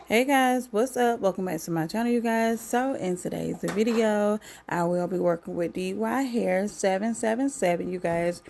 Hey guys, what's up? Welcome back to my channel, you guys. So in today's video, I will be working with DYHAIR777, you guys.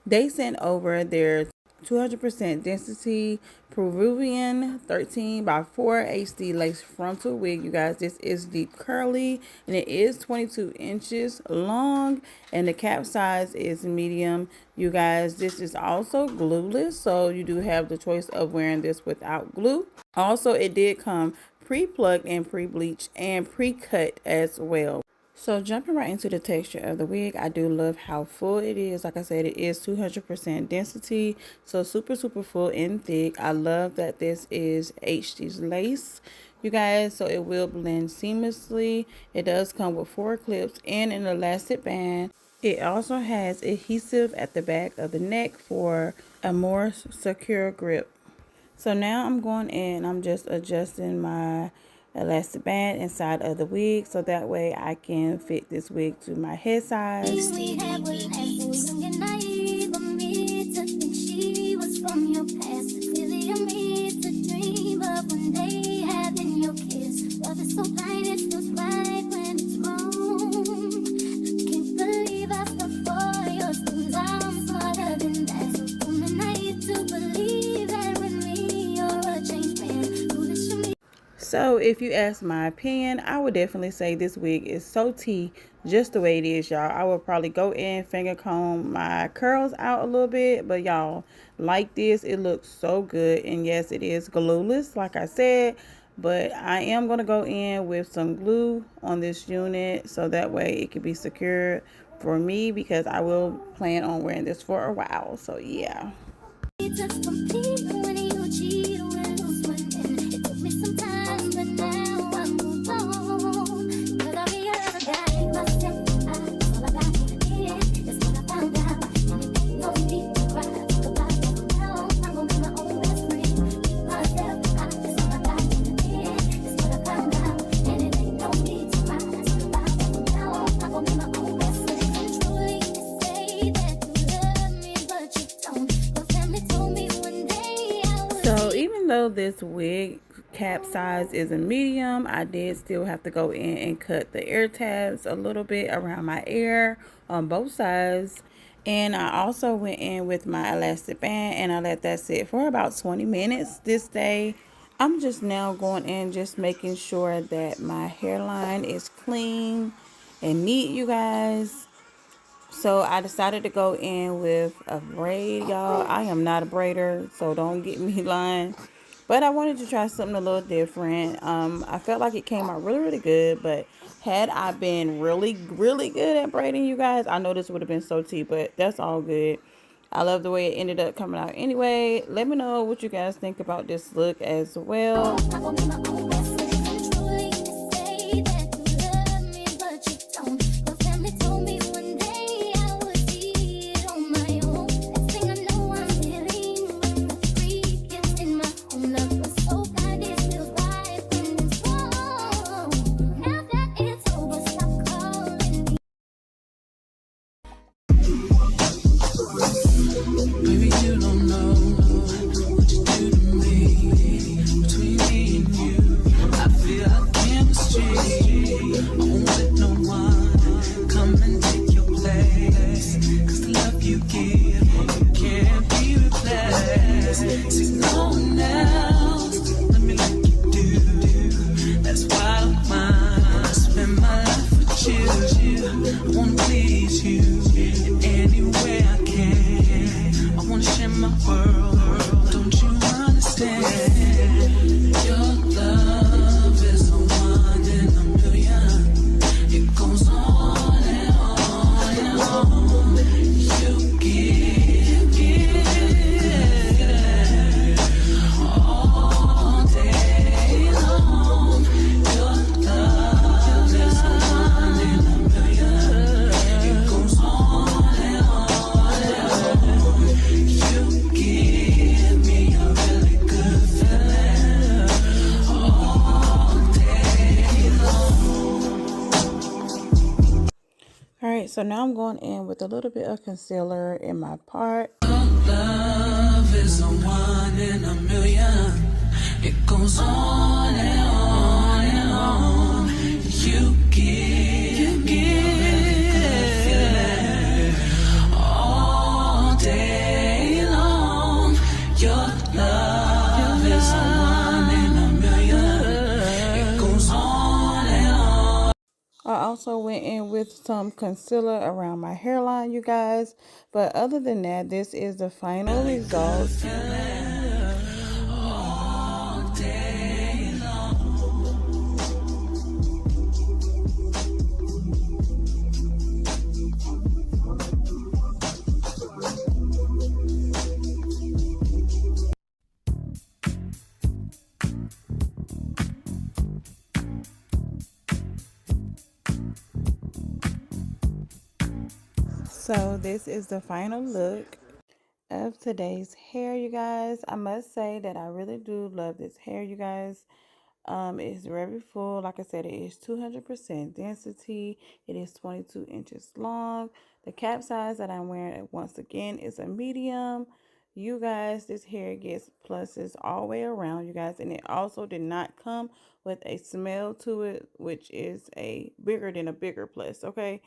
They sent over their 200% density Peruvian 13x4 HD lace frontal wig, you guys. This is deep curly and it is 22 inches long and the cap size is medium, you guys. This is also glueless, so you do have the choice of wearing this without glue. Also, it did come pre-plucked and pre-bleached and pre-cut as well. So jumping right into the texture of the wig, I do love how full it is. Like I said, it is 200% density, so super full and thick. I love that this is HD's lace, you guys, so it will blend seamlessly. It does come with 4 clips and an elastic band. It also has adhesive at the back of the neck for a more secure grip. So now I'm going in, I'm just adjusting my elastic band inside of the wig so that way I can fit this wig to my head size. So if you ask my opinion, I would definitely say this wig is so tea just the way it is, y'all. I would probably go in, finger comb my curls out a little bit, but y'all, like this, it looks so good. And yes, it is glueless, like I said, but I am going to go in with some glue on this unit so that way it can be secured for me, because I will plan on wearing this for a while. So yeah. So even though this wig cap size is a medium, I did still have to go in and cut the ear tabs a little bit around my ear on both sides. And I also went in with my elastic band and I let that sit for about 20 minutes this day. I'm just now going in, just making sure that my hairline is clean and neat, you guys. So I decided to go in with a braid, y'all. I am not a braider, so don't get me lying. But I wanted to try something a little different. I felt like it came out really good, but had I been really good at braiding, you guys, I know this would have been so tea, but that's all good. I love the way it ended up coming out anyway. Let me know what you guys think about this look as well. Alright, so now I'm going in with a little bit of concealer in my part. Love is a one in a million. It goes on and also went in with some concealer around my hairline, you guys. But other than that, this is the final result. So this is the final look of today's hair, you guys. I must say that I really do love this hair, you guys. It's very full. Like I said, it is 200% density. It is 22 inches long. The cap size that I'm wearing, once again, is a medium. You guys, this hair gets pluses all the way around, you guys. And it also did not come with a smell to it, which is a bigger than a bigger plus, okay?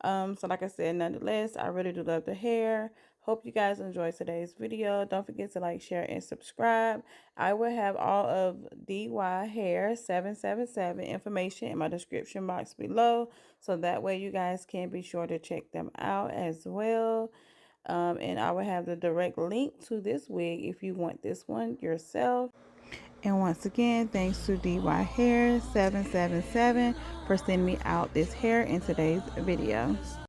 So like I said, nonetheless, I really do love the hair. Hope you guys enjoyed today's video. Don't forget to like, share, and subscribe. I will have all of DYHAIR777 information in my description box below. So that way you guys can be sure to check them out as well. And I will have the direct link to this wig if you want this one yourself. And once again, thanks to DYHAIR777 for sending me out this hair in today's video.